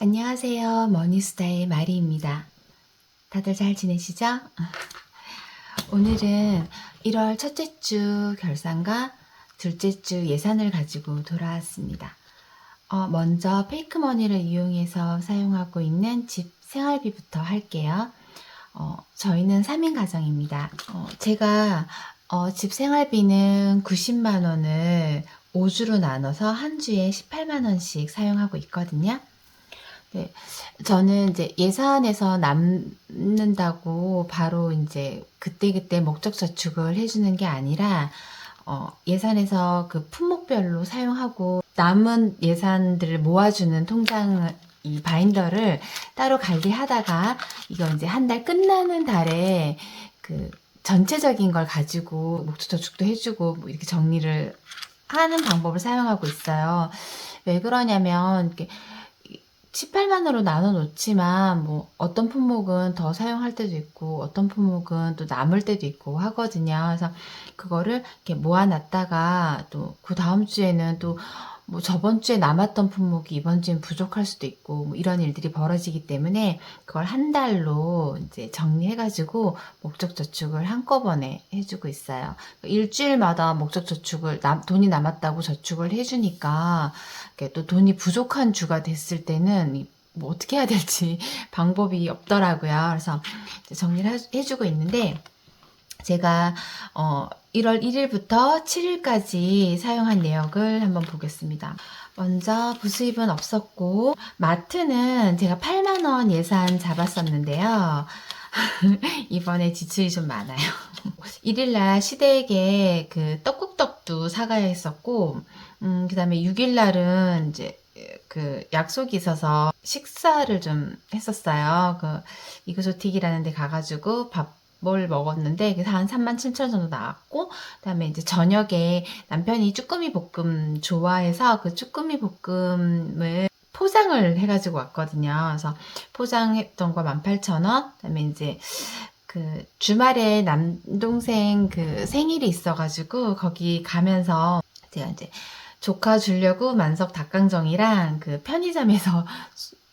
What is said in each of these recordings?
안녕하세요. 머니스타의 마리입니다. 다들 잘 지내시죠? 오늘은 1월 첫째 주 결산과 둘째 주 예산을 가지고 돌아왔습니다. 먼저 페이크머니를 이용해서 사용하고 있는 집 생활비부터 할게요. 저희는 3인 가정입니다. 제가 집 생활비는 90만 원을 5주로 나눠서 한 주에 18만 원씩 사용하고 있거든요. 네, 저는 이제 예산에서 남는다고 바로 이제 그때그때 목적 저축을 해주는 게 아니라, 예산에서 그 품목별로 사용하고 남은 예산들을 모아주는 통장, 이 바인더를 따로 관리하다가 이거 이제 한 달 끝나는 달에 그 전체적인 걸 가지고 목적 저축도 해주고 뭐 이렇게 정리를 하는 방법을 사용하고 있어요. 왜 그러냐면, 이렇게 18만으로 나눠 놓지만 뭐 어떤 품목은 더 사용할 때도 있고 어떤 품목은 또 남을 때도 있고 하거든요. 그래서 그거를 이렇게 모아 놨다가 또 그 다음 주에는 또 뭐 저번 주에 남았던 품목이 이번 주엔 부족할 수도 있고 뭐 이런 일들이 벌어지기 때문에 그걸 한 달로 이제 정리해가지고 목적 저축을 한꺼번에 해주고 있어요. 일주일마다 목적 저축을 돈이 남았다고 저축을 해주니까 또 돈이 부족한 주가 됐을 때는 뭐 어떻게 해야 될지 방법이 없더라고요. 그래서 정리를 해주고 있는데, 제가 1월 1일부터 7일까지 사용한 내역을 한번 보겠습니다. 먼저 부수입은 없었고, 마트는 제가 8만 원 예산 잡았었는데요. 이번에 지출이 좀 많아요. 1일날 시댁에 그 떡국떡도 사가야 했었고, 그 다음에 6일날은 이제 그 약속이 있어서 식사를 좀 했었어요. 그 이그조틱이라는 데 가가지고 밥을 먹었는데 그래서 한 37,000원 정도 나왔고, 그다음에 이제 저녁에 남편이 쭈꾸미 볶음 좋아해서 그 쭈꾸미 볶음을 포장을 해가지고 왔거든요. 그래서 포장했던 거 18,000원. 그다음에 이제 그 주말에 남동생 그 생일이 있어가지고 거기 가면서 제가 이제 조카 주려고 만석 닭강정이랑 그 편의점에서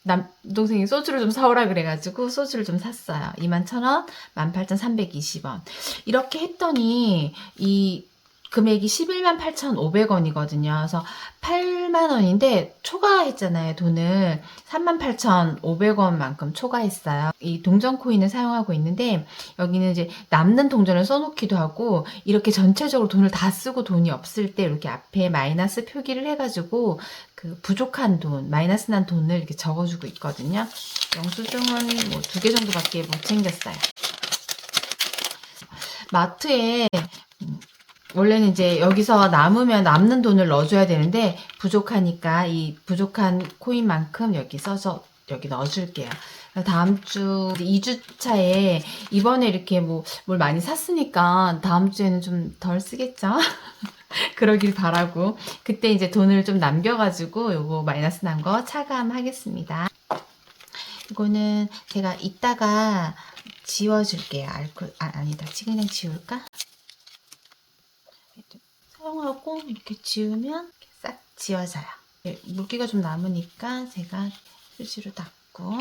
남동생이 소주를 좀 사오라 그래가지고 소주를 좀 샀어요. 21,000원, 18,320원. 이렇게 했더니 이 금액이 11만 8,500원이거든요. 그래서 8만 원인데 초과했잖아요. 돈을 38,500원만큼 초과했어요. 이 동전 코인을 사용하고 있는데 여기는 이제 남는 동전을 써놓기도 하고, 이렇게 전체적으로 돈을 다 쓰고 돈이 없을 때 이렇게 앞에 마이너스 표기를 해가지고 그 부족한 돈, 마이너스 난 돈을 이렇게 적어주고 있거든요. 영수증은 뭐 2개 정도밖에 못 챙겼어요. 마트에 원래는 이제 여기서 남으면 남는 돈을 넣어줘야 되는데 부족하니까 이 부족한 코인만큼 여기 써서 여기 넣어줄게요. 다음 주 2주차에 이번에 이렇게 뭐 뭘 많이 샀으니까 다음 주에는 좀 덜 쓰겠죠? 그러길 바라고, 그때 이제 돈을 좀 남겨가지고 요거 마이너스 난 거 차감하겠습니다. 이거는 제가 이따가 지워줄게요. 아니다. 지금 그냥 지울까? 사용하고 이렇게 지우면 이렇게 싹 지워져요. 물기가 좀 남으니까 제가 휴지로 닦고,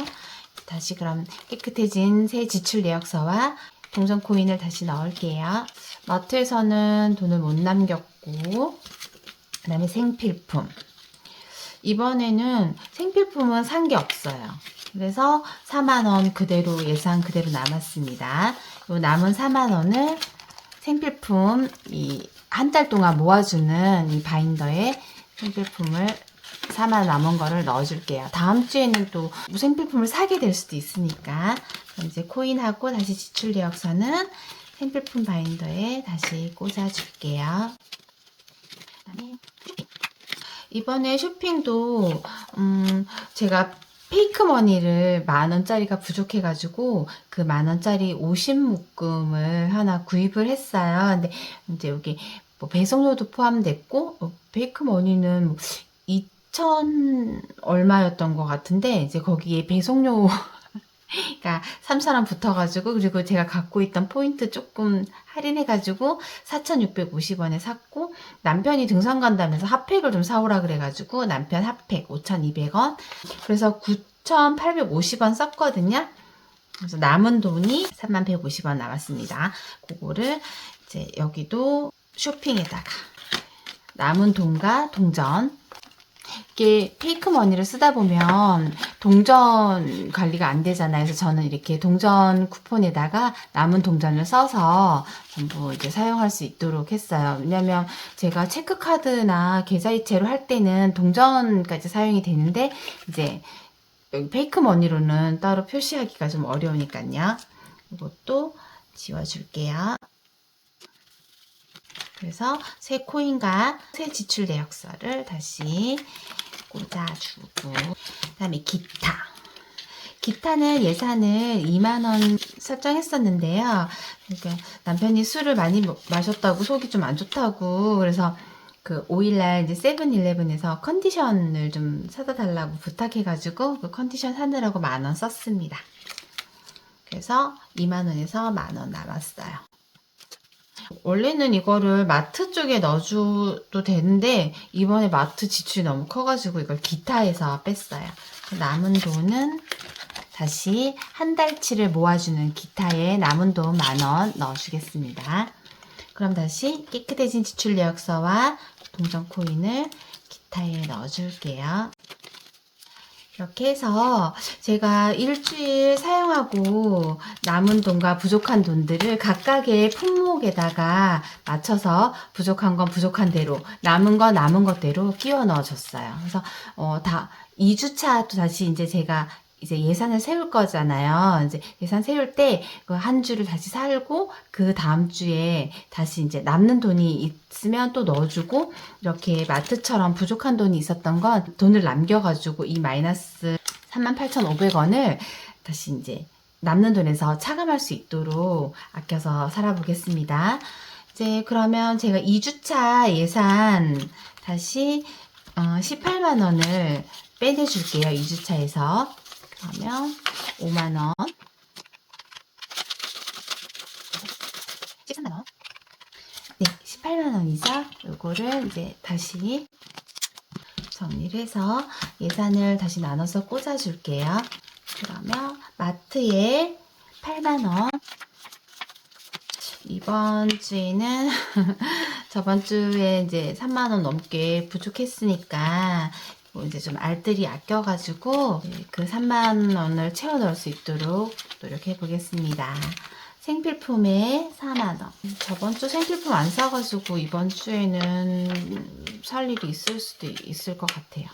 다시 그럼 깨끗해진 새 지출 내역서와 동전 코인을 다시 넣을게요. 마트에서는 돈을 못 남겼고, 그 다음에 생필품. 이번에는 생필품은 산 게 없어요. 그래서 4만원 그대로 예산 그대로 남았습니다. 요 남은 4만원을 생필품 한 달 동안 모아주는 이 바인더에 생필품을 4만원 남은 거를 넣어줄게요. 다음 주에는 또 생필품을 사게 될 수도 있으니까. 그럼 이제 코인하고 다시 지출 내역서는 생필품 바인더에 다시 꽂아줄게요. 이번에 쇼핑도 제가 페이크머니를 10,000원짜리가 부족해가지고 그 10,000원짜리 50묶음을 하나 구입을 했어요. 근데 이제 여기 뭐 배송료도 포함됐고, 페이크머니는 2,000 얼마였던 것 같은데 이제 거기에 배송료 그러니까 3,000원 붙어가지고, 그리고 제가 갖고 있던 포인트 조금 할인해가지고 4,650원에 샀고, 남편이 등산 간다면서 핫팩을 좀 사오라 그래가지고 남편 핫팩 5,200원, 그래서 6,850원 썼거든요. 그래서 남은 돈이 3150원 남았습니다. 그거를 이제 여기도 쇼핑에다가 남은 돈과 동전, 이게 페이크 머니를 쓰다 보면 동전 관리가 안 되잖아요. 그래서 저는 이렇게 동전 쿠폰에다가 남은 동전을 써서 전부 이제 사용할 수 있도록 했어요. 왜냐면 제가 체크카드나 계좌이체로 할 때는 동전까지 사용이 되는데 이제 여기 페이크 머니로는 따로 표시하기가 좀 어려우니까요. 이것도 지워줄게요. 그래서 새 코인과 새 지출 내역서를 다시 꽂아주고, 그다음에 기타는 예산을 2만원 설정했었는데요. 그러니까 남편이 술을 많이 마셨다고 속이 좀 안 좋다고, 그래서 그 5일날 이제 세븐일레븐에서 컨디션을 좀 사다 달라고 부탁해가지고 그 컨디션 사느라고 10,000원 썼습니다. 그래서 2만원에서 10,000원 남았어요. 원래는 이거를 마트 쪽에 넣어줘도 되는데 이번에 마트 지출이 너무 커가지고 이걸 기타에서 뺐어요. 남은 돈은 다시 한 달치를 모아주는 기타에 남은 돈 10,000원 넣어주겠습니다. 그럼 다시 깨끗해진 지출 내역서와 동전 코인을 기타에 넣어줄게요. 이렇게 해서 제가 일주일 사용하고 남은 돈과 부족한 돈들을 각각의 품목에다가 맞춰서 부족한 건 부족한 대로, 남은 건 남은 것대로 끼워 넣어줬어요. 그래서 다 2주차 또 다시 이제 제가 이제 예산을 세울 거잖아요. 이제 예산 세울 때 그 한 주를 다시 살고 그 다음 주에 다시 이제 남는 돈이 있으면 또 넣어주고, 이렇게 마트처럼 부족한 돈이 있었던 건 돈을 남겨가지고 이 마이너스 38,500원을 다시 이제 남는 돈에서 차감할 수 있도록 아껴서 살아보겠습니다. 이제 그러면 제가 2주차 예산 다시 18만원을 빼내줄게요. 2주차에서. 그러면 5만원, 13만원, 네, 18만원이죠. 요거를 이제 다시 정리를 해서 예산을 다시 나눠서 꽂아줄게요. 그러면 마트에 8만원, 이번 주에는 저번 주에 이제 3만원 넘게 부족했으니까 이제 좀 알뜰히 아껴가지고 그 3만원을 채워 넣을 수 있도록 노력해 보겠습니다. 생필품에 4만원. 저번 주 생필품 안 사가지고 이번 주에는 살 일이 있을 수도 있을 것 같아요.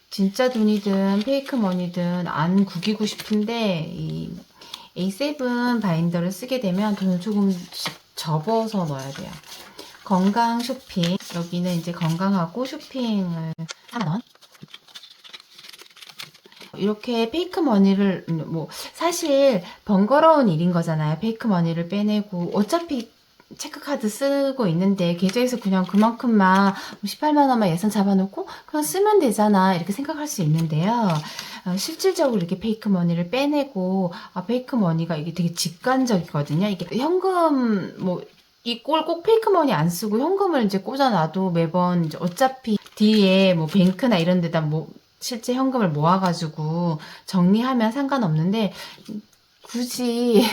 진짜 돈이든 페이크 머니든 안 구기고 싶은데 이 A7 바인더를 쓰게 되면 돈을 조금씩 접어서 넣어야 돼요. 건강 쇼핑, 여기는 이제 건강하고 쇼핑을 4만원. 이렇게 페이크 머니를 뭐 사실 번거로운 일인 거잖아요. 페이크 머니를 빼내고 어차피 체크카드 쓰고 있는데 계좌에서 그냥 그만큼만 18만원만 예산 잡아놓고 그냥 쓰면 되잖아, 이렇게 생각할 수 있는데요. 실질적으로 이렇게 페이크 머니를 빼내고 페이크 머니가 이게 되게 직관적이거든요. 이게 현금 뭐 이 꼴 꼭 페이크 머니 안 쓰고 현금을 이제 꽂아놔도 매번 이제 어차피 뒤에 뭐 뱅크나 이런 데다 뭐 실제 현금을 모아가지고 정리하면 상관없는데 굳이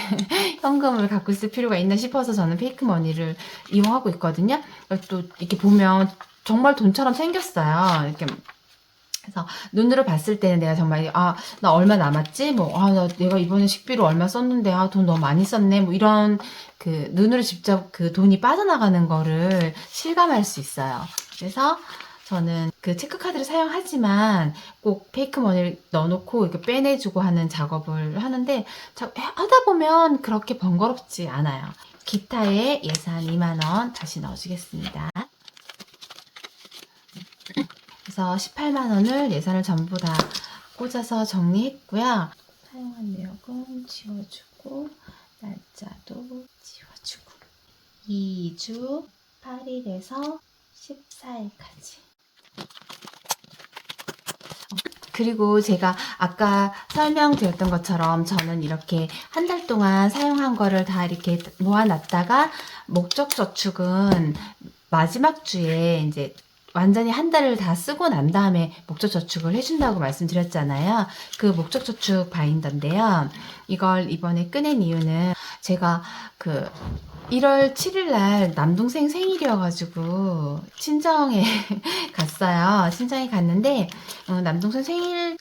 현금을 갖고 있을 필요가 있나 싶어서 저는 페이크 머니를 이용하고 있거든요. 또 이렇게 보면 정말 돈처럼 생겼어요. 이렇게. 그래서 눈으로 봤을 때는 내가 정말 나 얼마 남았지? 내가 이번에 식비로 얼마 썼는데 돈 너무 많이 썼네. 뭐 이런 그 눈으로 직접 그 돈이 빠져나가는 거를 실감할 수 있어요. 그래서 저는 그 체크카드를 사용하지만 꼭 페이크 머니를 넣어놓고 이렇게 빼내주고 하는 작업을 하는데 하다 보면 그렇게 번거롭지 않아요. 기타에 예산 2만원 다시 넣어주겠습니다. 그래서 18만원을 예산을 전부 다 꽂아서 정리했고요. 사용한 내역은 지워주고 날짜도 지워주고 2주 8일에서 14일까지. 그리고 제가 아까 설명드렸던 것처럼 저는 이렇게 한 달 동안 사용한 거를 다 이렇게 모아놨다가 목적 저축은 마지막 주에 이제 완전히 한 달을 다 쓰고 난 다음에 목적 저축을 해준다고 말씀드렸잖아요. 그 목적 저축 바인더인데요. 이걸 이번에 꺼낸 이유는 제가 1월 7일 날 남동생 생일이어가지고 친정에 갔어요. 친정에 갔는데 남동생 생일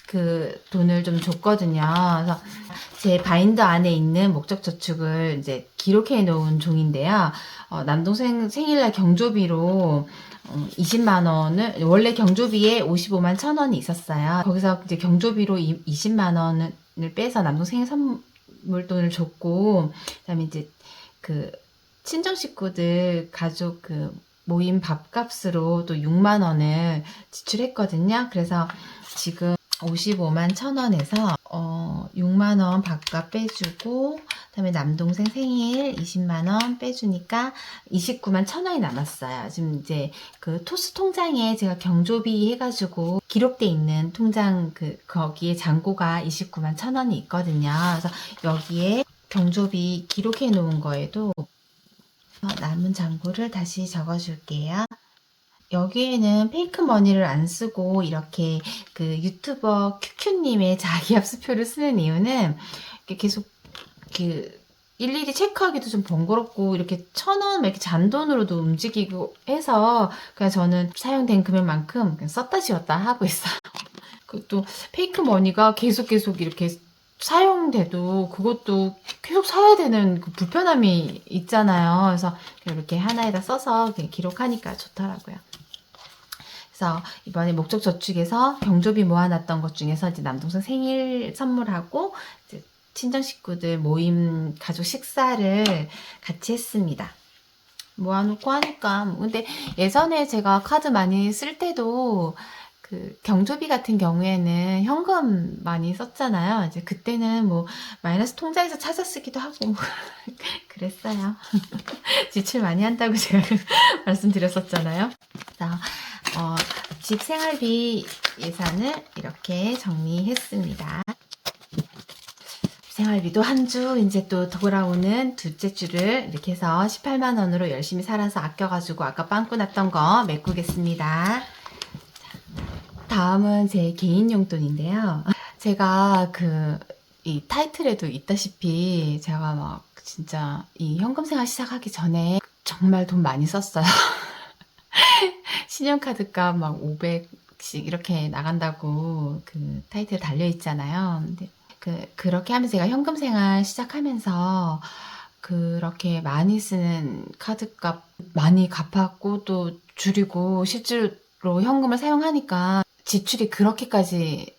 돈을 좀 줬거든요. 그래서 제 바인더 안에 있는 목적 저축을 이제 기록해 놓은 종인데요. 남동생 생일날 경조비로 20만 원을, 원래 경조비에 55만 1,000원이 있었어요. 거기서 이제 경조비로 20만 원을 빼서 남동생 선물 돈을 줬고, 그다음에 이제 친정 식구들 가족 모임 밥값으로 또 6만 원을 지출했거든요. 그래서 지금 55만 1,000원에서 6만 원 밥값 빼주고, 그다음에 남동생 생일 20만 원 빼주니까 29만 1,000원이 남았어요. 지금 이제 토스 통장에 제가 경조비 해가지고 기록돼 있는 통장 거기에 잔고가 29만 1,000원이 있거든요. 그래서 여기에 경조비 기록해 놓은 거에도 남은 잔고를 다시 적어줄게요. 여기에는 페이크 머니를 안 쓰고 이렇게 유튜버 큐큐님의 자기압수표를 쓰는 이유는 계속 일일이 체크하기도 좀 번거롭고 이렇게 1,000원 이렇게 잔돈으로도 움직이고 해서 그냥 저는 사용된 금액만큼 그냥 썼다 지웠다 하고 있어요. 또 페이크 머니가 계속 이렇게 사용돼도 그것도 계속 사야 되는 불편함이 있잖아요. 그래서 이렇게 하나에다 써서 기록하니까 좋더라고요. 그래서 이번에 목적 저축에서 경조비 모아놨던 것 중에서 이제 남동생 생일 선물하고 이제 친정 식구들 모임 가족 식사를 같이 했습니다. 모아놓고 하니까 근데 예전에 제가 카드 많이 쓸 때도 경조비 같은 경우에는 현금 많이 썼잖아요. 이제 그때는 마이너스 통장에서 찾아 쓰기도 하고 그랬어요. 지출 많이 한다고 제가 말씀드렸었잖아요. 그래서 집 생활비 예산을 이렇게 정리했습니다. 생활비도 한 주 이제 또 돌아오는 둘째 주를 이렇게 해서 18만 원으로 열심히 살아서 아껴가지고 아까 빵꾸 났던 거 메꾸겠습니다. 다음은 제 개인 용돈인데요. 제가 이 타이틀에도 있다시피 제가 진짜 이 현금 생활 시작하기 전에 정말 돈 많이 썼어요. 신용카드 값 500씩 이렇게 나간다고 타이틀 달려 있잖아요. 근데 그렇게 하면서 제가 현금 생활 시작하면서 그렇게 많이 쓰는 카드값 많이 갚았고 또 줄이고 실제로 현금을 사용하니까 지출이 그렇게까지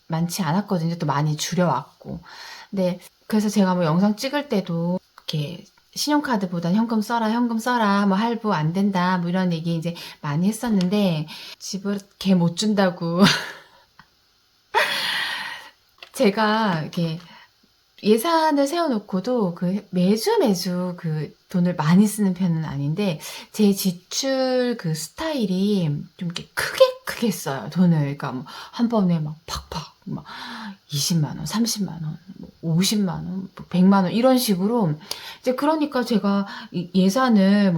많지 않았거든요. 또 많이 줄여왔고. 근데 그래서 제가 영상 찍을 때도 이렇게 신용카드보다 현금 써라 할부 안 된다 이런 얘기 이제 많이 했었는데 집을 개 못 준다고 제가 이렇게 예산을 세워놓고도 매주 돈을 많이 쓰는 편은 아닌데 제 지출 스타일이 좀 이렇게 크게 써요. 돈을. 그러니까 한 번에 팍팍 20만 원, 30만 원, 50만 원, 100만 원 이런 식으로 이제 그러니까 제가 예산을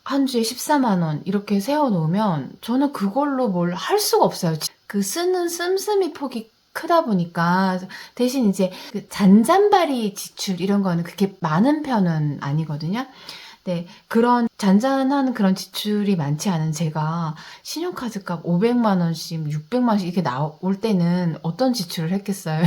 한 주에 14만 원 이렇게 세워놓으면 저는 그걸로 뭘 할 수가 없어요. 쓰는 씀씀이 폭이 크다 보니까 대신 이제 잔잔바리 지출 이런 거는 그렇게 많은 편은 아니거든요. 네, 그런 잔잔한 그런 지출이 많지 않은 제가 신용카드 값 500만 원씩 600만 원씩 이렇게 나올 때는 어떤 지출을 했겠어요.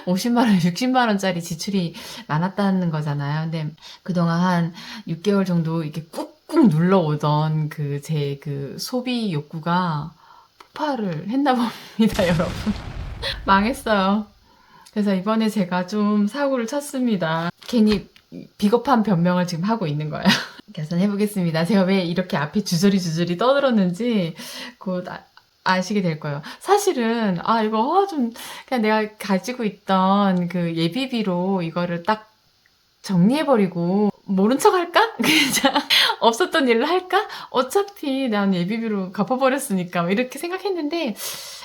50만 원, 60만 원짜리 지출이 많았다는 거잖아요. 근데 그동안 한 6개월 정도 이렇게 꾹꾹 눌러오던 제 소비 욕구가 폭발을 했나 봅니다, 여러분. 망했어요. 그래서 이번에 제가 좀 사고를 쳤습니다. 괜히 비겁한 변명을 지금 하고 있는 거예요. 개선해보겠습니다. 제가 왜 이렇게 앞에 주저리 떠들었는지 곧 아시게 될 거예요. 사실은 이거 좀 그냥 내가 가지고 있던 예비비로 이거를 딱 정리해버리고 모른 척 할까? 그냥 없었던 일을 할까? 어차피 난 예비비로 갚아버렸으니까 이렇게 생각했는데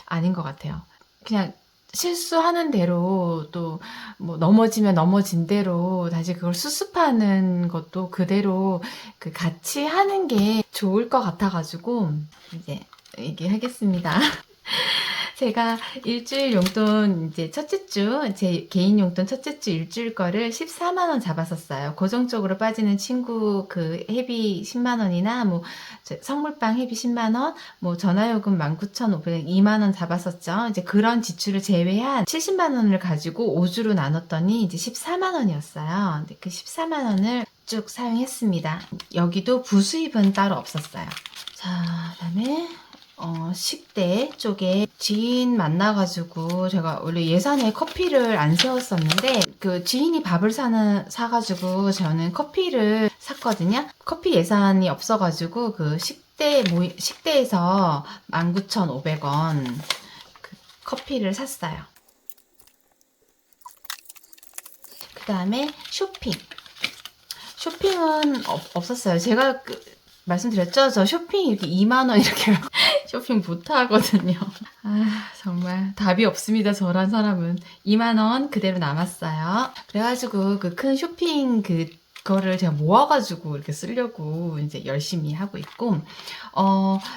아닌 것 같아요. 그냥 실수하는 대로 또 뭐 넘어지면 넘어진 대로 다시 그걸 수습하는 것도 그대로 그 같이 하는 게 좋을 것 같아가지고 이제 얘기하겠습니다. 제가 일주일 용돈 이제 첫째 주, 제 개인 용돈 첫째 주 일주일 거를 14만 원 잡았었어요. 고정적으로 빠지는 친구 그 회비 10만 원이나 뭐 성물빵 회비 10만 원, 뭐 전화요금 19,500원, 2만 원 잡았었죠. 이제 그런 지출을 제외한 70만 원을 가지고 5주로 나눴더니 이제 14만 원이었어요. 근데 그 14만 원을 쭉 사용했습니다. 여기도 부수입은 따로 없었어요. 자, 그다음에 식대 쪽에 지인 만나가지고 제가 원래 예산에 커피를 안 세웠었는데 그 지인이 밥을 사가지고 저는 커피를 샀거든요. 커피 예산이 없어가지고 그 식대에서 19,500원 그 커피를 샀어요. 그 다음에 쇼핑은 없었어요. 제가 말씀드렸죠? 저 쇼핑 이렇게 2만 원 이렇게 쇼핑 못 하거든요. 아, 정말 답이 없습니다. 저란 사람은. 2만 원 그대로 남았어요. 그래가지고 그 큰 쇼핑 그거를 제가 모아가지고 이렇게 쓰려고 이제 열심히 하고 있고,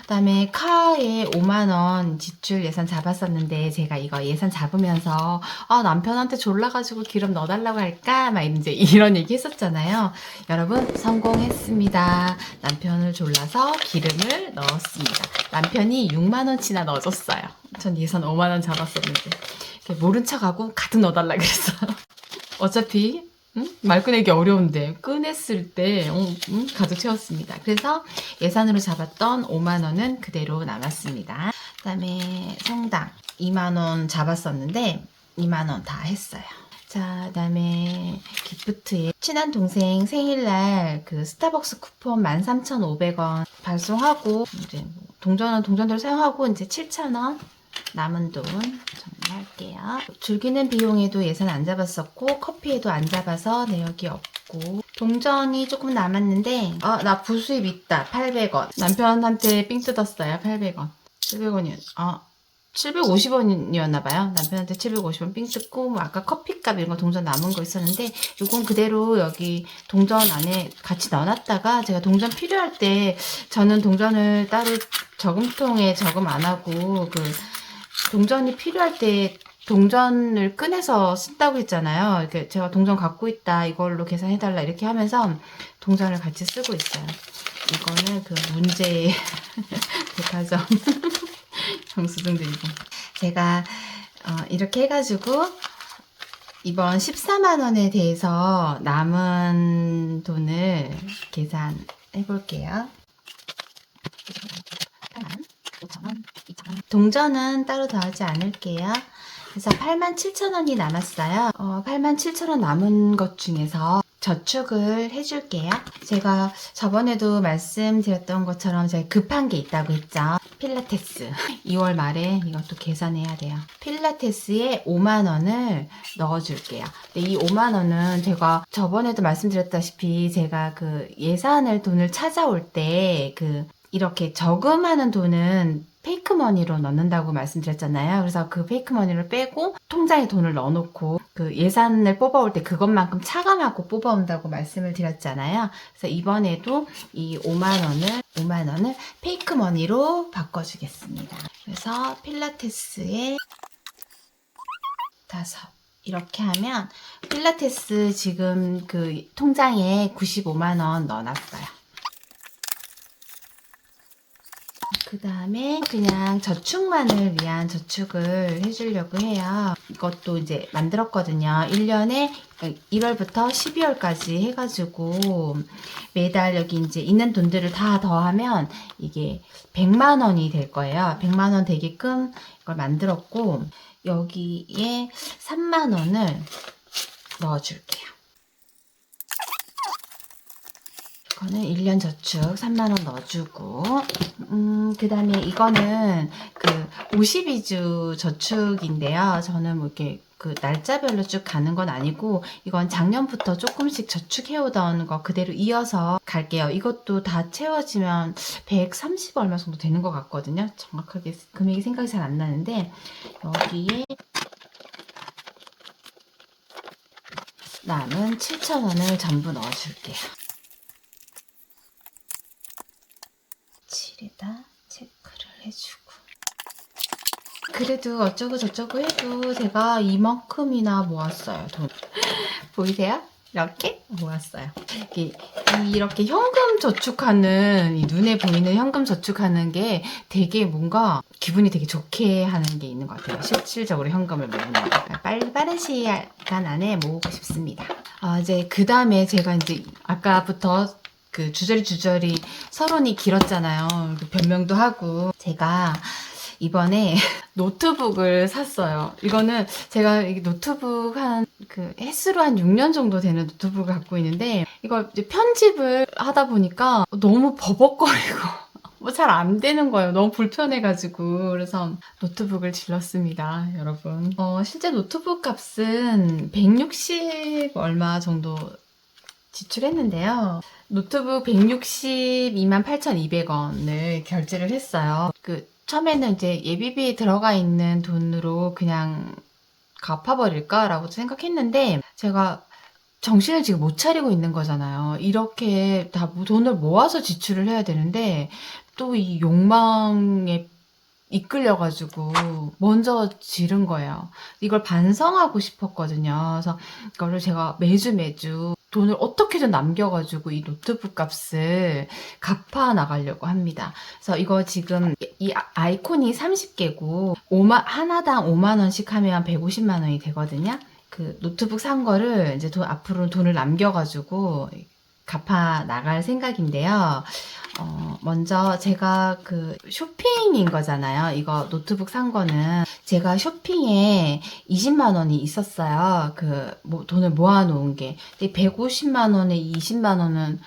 그다음에 카에 5만 원 지출 예산 잡았었는데 제가 이거 예산 잡으면서 남편한테 졸라가지고 기름 넣어달라고 할까? 막 이제 이런 얘기 했었잖아요. 여러분 성공했습니다. 남편을 졸라서 기름을 넣었습니다. 남편이 6만 원치나 넣어줬어요. 전 예산 5만 원 잡았었는데 모른 척하고 가득 넣어달라 그랬어요. 어차피 말 꺼내기 어려운데 꺼냈을 때 가득 채웠습니다. 그래서 예산으로 잡았던 5만 원은 그대로 남았습니다. 그다음에 성당 2만 원 잡았었는데 2만 원 다 했어요. 자, 그다음에 기프트에 친한 동생 생일날 그 스타벅스 쿠폰 13,500원 발송하고 이제 동전은 동전대로 사용하고 이제 7,000원 남은 돈 정리할게요. 즐기는 비용에도 예산 안 잡았었고 커피에도 안 잡아서 내역이 없고 동전이 조금 남았는데 나 부수입 있다. 800원. 남편한테 삥 뜯었어요. 800원. 750원이었나봐요. 남편한테 750원 삥 뜯고 뭐 아까 커피값 이런 거 동전 남은 거 있었는데 이건 그대로 여기 동전 안에 같이 넣어놨다가 제가 동전 필요할 때 저는 동전을 따로 저금통에 저금 안 하고 그 동전이 필요할 때 동전을 꺼내서 쓴다고 했잖아요. 이렇게 제가 동전 갖고 있다 이걸로 계산해달라 이렇게 하면서 동전을 같이 쓰고 있어요. 이거는 그 문제의 백화점 영수증 들고 제가 이렇게 해가지고 이번 14만 원에 대해서 남은 돈을 계산해 볼게요. 5,000원, 2,000원. 동전은 따로 더하지 않을게요. 그래서 87,000원이 남았어요. 87,000원 남은 것 중에서 저축을 해줄게요. 제가 저번에도 말씀드렸던 것처럼 제가 급한 게 있다고 했죠. 필라테스 2월 말에 이것도 계산해야 돼요. 필라테스에 5만 원을 넣어줄게요. 근데 이 5만 원은 제가 저번에도 말씀드렸다시피 제가 그 예산을 돈을 찾아올 때 이렇게 저금하는 돈은 페이크머니로 넣는다고 말씀드렸잖아요. 그래서 그 페이크머니를 빼고 통장에 돈을 넣어놓고 그 예산을 뽑아올 때 그것만큼 차감하고 뽑아온다고 말씀을 드렸잖아요. 그래서 이번에도 이 5만 원을 페이크머니로 바꿔주겠습니다. 그래서 필라테스에 5 이렇게 하면 필라테스 지금 그 통장에 95만 원 넣어놨어요. 그 다음에 그냥 저축만을 위한 저축을 해주려고 해요. 이것도 이제 만들었거든요. 1년에 1월부터 12월까지 해가지고 매달 여기 이제 있는 돈들을 다 더하면 이게 100만 원이 될 거예요. 100만 원 되게끔 이걸 만들었고 여기에 3만 원을 넣어줄게요. 이거는 1년 저축 3만 원 넣어주고 그 다음에 이거는 그 52주 저축인데요. 저는 뭐 이렇게 그 날짜별로 쭉 가는 건 아니고 이건 작년부터 조금씩 저축해오던 거 그대로 이어서 갈게요. 이것도 다 채워지면 130 얼마 정도 되는 것 같거든요. 정확하게 금액이 생각이 잘 안 나는데 여기에 남은 7,000원을 전부 넣어줄게요. 7에다 체크를 해주고. 그래도 어쩌고 저쩌고 해도 제가 이만큼이나 모았어요. 돈. 보이세요? 이렇게 모았어요. 이렇게 현금 저축하는, 이 눈에 보이는 현금 저축하는 게 되게 뭔가 기분이 되게 좋게 하는 게 있는 것 같아요. 실질적으로 현금을 모으는 거. 빠른 시간 안에 모으고 싶습니다. 이제 그 다음에 제가 이제 아까부터 그 주저리 서론이 길었잖아요. 변명도 하고. 제가 이번에 노트북을 샀어요. 이거는 제가 노트북 횟수로 한 6년 정도 되는 노트북을 갖고 있는데, 이걸 이제 편집을 하다 보니까 너무 버벅거리고 뭐 잘 안 되는 거예요. 너무 불편해가지고. 그래서 노트북을 질렀습니다, 여러분. 실제 노트북 값은 160 얼마 정도 지출했는데요. 노트북 162만 8,200원을 결제를 했어요. 처음에는 이제 예비비에 들어가 있는 돈으로 그냥 갚아버릴까라고 생각했는데, 제가 정신을 지금 못 차리고 있는 거잖아요. 이렇게 다 돈을 모아서 지출을 해야 되는데, 또 이 욕망에 이끌려가지고 먼저 지른 거예요. 이걸 반성하고 싶었거든요. 그래서 이거를 제가 매주 돈을 어떻게든 남겨가지고 이 노트북 값을 갚아 나가려고 합니다. 그래서 이거 지금 이 아이콘이 30개고 하나당 5만 원씩 하면 150만 원이 되거든요. 그 노트북 산 거를 이제 앞으로 돈을 남겨가지고 갚아 나갈 생각인데요. 먼저 제가 쇼핑인 거잖아요. 이거 노트북 산 거는 제가 쇼핑에 20만 원이 있었어요. 돈을 모아놓은 게. 근데 150만 원에 20만 원은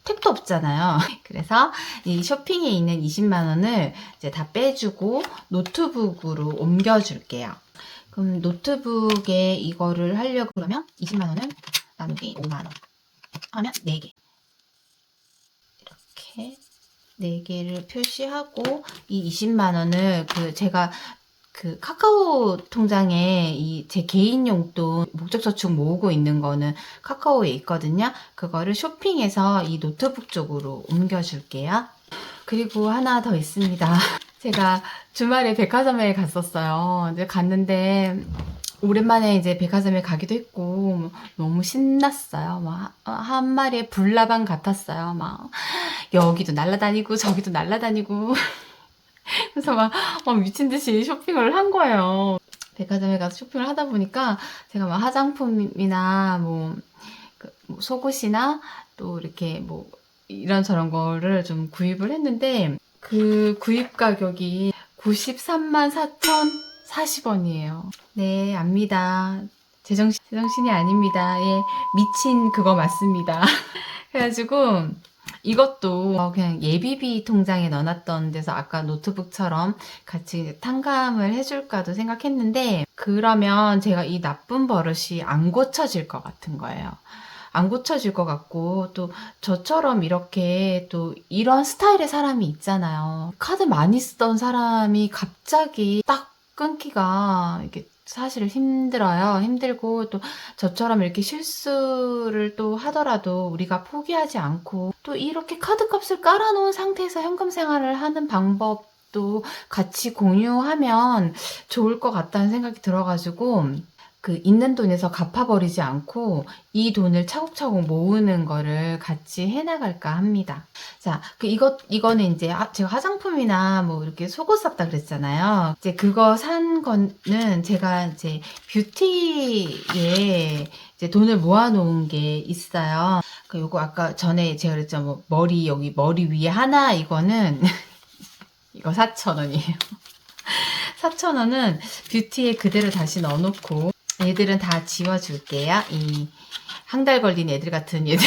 택도 없잖아요. 그래서 이 쇼핑에 있는 20만 원을 이제 다 빼주고 노트북으로 옮겨줄게요. 그럼 노트북에 이거를 하려고 그러면 20만 원을 나누기 5만 원 하면 4개. 이렇게 4개를 표시하고, 이 20만 원을 제가 카카오 통장에 제 개인 용돈 목적저축 모으고 있는 거는 카카오에 있거든요. 그거를 쇼핑해서 이 노트북 쪽으로 옮겨줄게요. 그리고 하나 더 있습니다. 제가 주말에 백화점에 갔었어요. 이제 갔는데 오랜만에 이제 백화점에 가기도 했고 너무 신났어요. 막 한 마리의 불나방 같았어요. 막 여기도 날아다니고 저기도 날아다니고 그래서 막 미친 듯이 쇼핑을 한 거예요. 백화점에 가서 쇼핑을 하다 보니까 제가 막 화장품이나 속옷이나 또 이렇게 이런저런 거를 좀 구입을 했는데, 그 구입 가격이 93만 4,040원이에요. 네, 압니다. 제정신이 아닙니다. 예, 미친 그거 맞습니다. 그래가지고 이것도 그냥 예비비 통장에 넣어놨던 데서 아까 노트북처럼 같이 탕감을 해줄까도 생각했는데, 그러면 제가 이 나쁜 버릇이 안 고쳐질 것 같은 거예요. 안 고쳐질 것 같고, 또 저처럼 이렇게 또 이런 스타일의 사람이 있잖아요. 카드 많이 쓰던 사람이 갑자기 딱 끊기가 이게 사실 힘들어요. 힘들고, 또 저처럼 이렇게 실수를 또 하더라도 우리가 포기하지 않고, 또 이렇게 카드값을 깔아놓은 상태에서 현금 생활을 하는 방법도 같이 공유하면 좋을 것 같다는 생각이 들어가지고, 있는 돈에서 갚아버리지 않고 이 돈을 차곡차곡 모으는 거를 같이 해나갈까 합니다. 자, 이거는 이제 제가 화장품이나 이렇게 속옷 샀다 그랬잖아요. 이제 그거 산 거는 제가 이제 뷰티에 이제 돈을 모아놓은 게 있어요. 요거 아까 전에 제가 그랬죠. 여기 머리 위에 하나, 이거는 이거 4,000원이에요. 4,000원은 뷰티에 그대로 다시 넣어놓고, 얘들은 다 지워줄게요. 이 한 달 걸린 애들 같은 얘들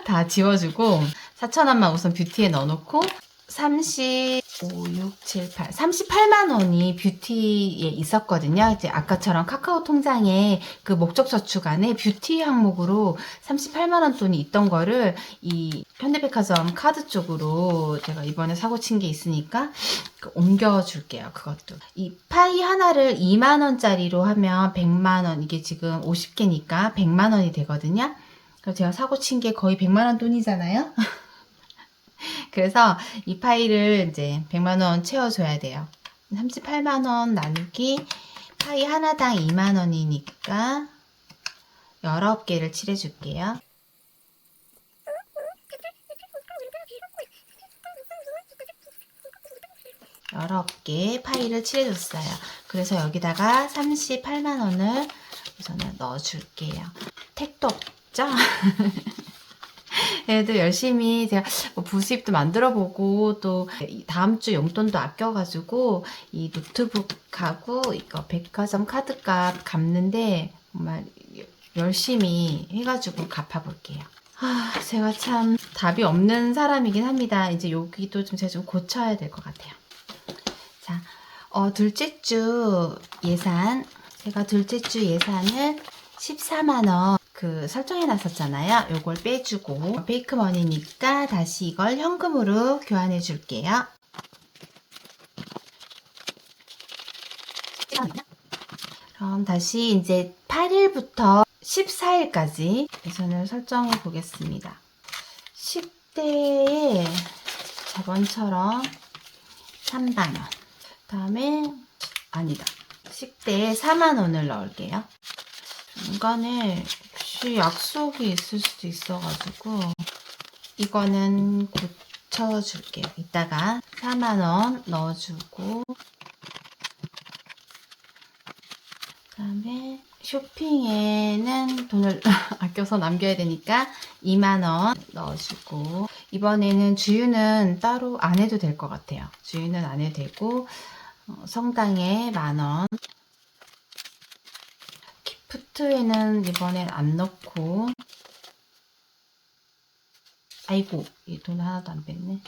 다 지워주고 4,000원만 우선 뷰티에 넣어놓고 30 5, 6, 7, 8, 38만 원이 뷰티에 있었거든요. 이제 아까처럼 카카오 통장에 그 목적 저축 안에 뷰티 항목으로 38만 원 돈이 있던 거를 이 현대백화점 카드 쪽으로 제가 이번에 사고 친 게 있으니까 옮겨 줄게요. 그것도. 이 파이 하나를 2만 원짜리로 하면 100만 원, 이게 지금 50개니까 100만 원이 되거든요. 그래서 제가 사고 친 게 거의 100만 원 돈이잖아요. 그래서 이 파이를 이제 100만 원 채워줘야 돼요. 38만 원 나누기 파이 하나당 2만 원이니까 19개를 칠해줄게요. 19개 파이를 칠해줬어요. 그래서 여기다가 38만 원을 우선은 넣어줄게요. 택도 없죠? 그래도 열심히 제가 뭐 부수입도 만들어보고 또 다음 주 용돈도 아껴가지고 이 노트북하고 이거 백화점 카드값 갚는데 정말 열심히 해가지고 갚아볼게요. 제가 참 답이 없는 사람이긴 합니다. 이제 여기도 좀 제가 좀 고쳐야 될 것 같아요. 자, 둘째 주 예산. 제가 둘째 주 예산을 14만 원 그 설정해 놨었잖아요. 요걸 빼주고 페이크머니니까 다시 이걸 현금으로 교환해 줄게요. 그럼 다시 이제 8일부터 14일까지 예산을 설정해 보겠습니다. 10대에 저번처럼 3만 원. 다음에 아니다. 10대에 4만 원을 넣을게요. 중간에 혹시 약속이 있을 수도 있어가지고 이거는 고쳐줄게요. 이따가 4만 원 넣어주고 그다음에 쇼핑에는 돈을 아껴서 남겨야 되니까 2만 원 넣어주고 이번에는 주유는 따로 안 해도 될 것 같아요. 주유는 안 해도 되고 성당에 1만 원. 기프트에는 이번엔 안 넣고 아이고 이 돈 하나도 안 뺐네.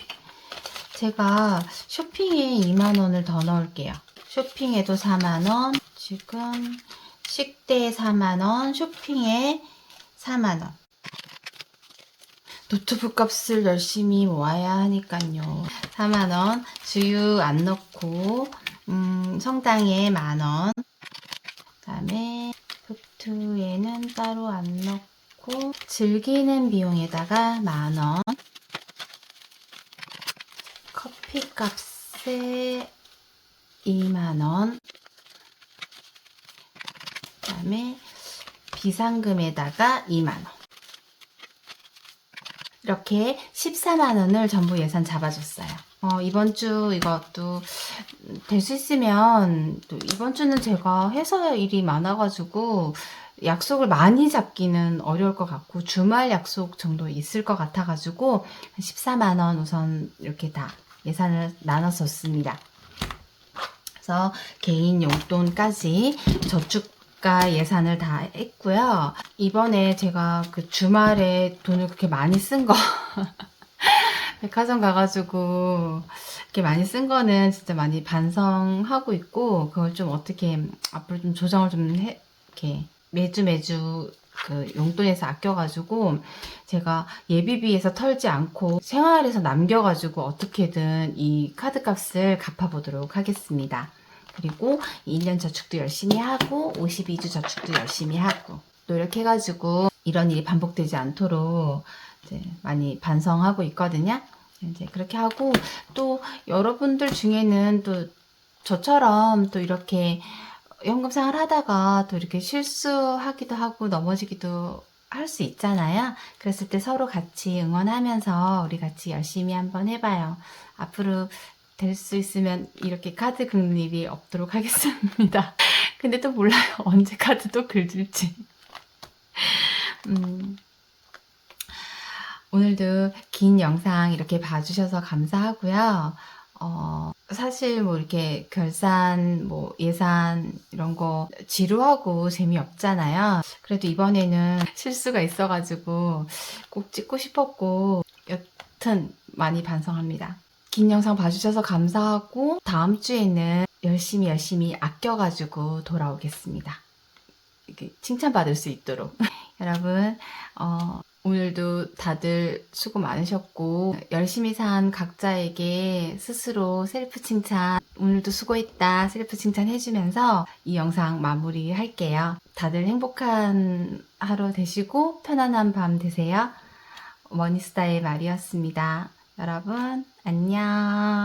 제가 쇼핑에 2만 원을 더 넣을게요. 쇼핑에도 4만 원, 지금 식대에 4만 원, 쇼핑에 4만 원. 노트북 값을 열심히 모아야 하니까요. 4만 원, 주유 안 넣고 성당에 1만 원. 그다음에 기프트에는 따로 안 넣고 즐기는 비용에다가 1만 원. 커피 값에 2만 원. 그 다음에 비상금에다가 2만 원. 이렇게 14만 원을 전부 예산 잡아줬어요. 이번 주 이것도 될 수 있으면 또 이번 주는 제가 회사 일이 많아가지고 약속을 많이 잡기는 어려울 것 같고 주말 약속 정도 있을 것 같아가지고 14만 원 우선 이렇게 다 예산을 나눴었습니다. 그래서 개인 용돈까지 저축가 예산을 다 했고요. 이번에 제가 그 주말에 돈을 그렇게 많이 쓴 거 백화점 가가지고 이렇게 많이 쓴 거는 진짜 많이 반성하고 있고 그걸 좀 어떻게 앞으로 좀 조정을 좀 이렇게 매주 그 용돈에서 아껴가지고 제가 예비비에서 털지 않고 생활에서 남겨가지고 어떻게든 이 카드 값을 갚아보도록 하겠습니다. 그리고 1년 저축도 열심히 하고 52주 저축도 열심히 하고 노력해가지고 이런 일이 반복되지 않도록 이제 많이 반성하고 있거든요. 이제 그렇게 하고 또 여러분들 중에는 또 저처럼 또 이렇게 현금 생활 하다가 또 이렇게 실수하기도 하고 넘어지기도 할 수 있잖아요. 그랬을 때 서로 같이 응원하면서 우리 같이 열심히 한번 해봐요. 앞으로 될 수 있으면 이렇게 카드 긁는 일이 없도록 하겠습니다. 근데 또 몰라요. 언제 카드 또 긁을지. 오늘도 긴 영상 이렇게 봐주셔서 감사하고요. 사실 뭐 이렇게 결산, 뭐 예산 이런 거 지루하고 재미없잖아요. 그래도 이번에는 실수가 있어가지고 꼭 찍고 싶었고 여튼 많이 반성합니다. 긴 영상 봐주셔서 감사하고 다음 주에는 열심히 아껴가지고 돌아오겠습니다. 이렇게 칭찬받을 수 있도록. 여러분, 오늘도 다들 수고 많으셨고 열심히 산 각자에게 스스로 셀프 칭찬, 오늘도 수고했다 셀프 칭찬 해주면서 이 영상 마무리할게요. 다들 행복한 하루 되시고 편안한 밤 되세요. 머니스타의 말이었습니다. 여러분 안녕.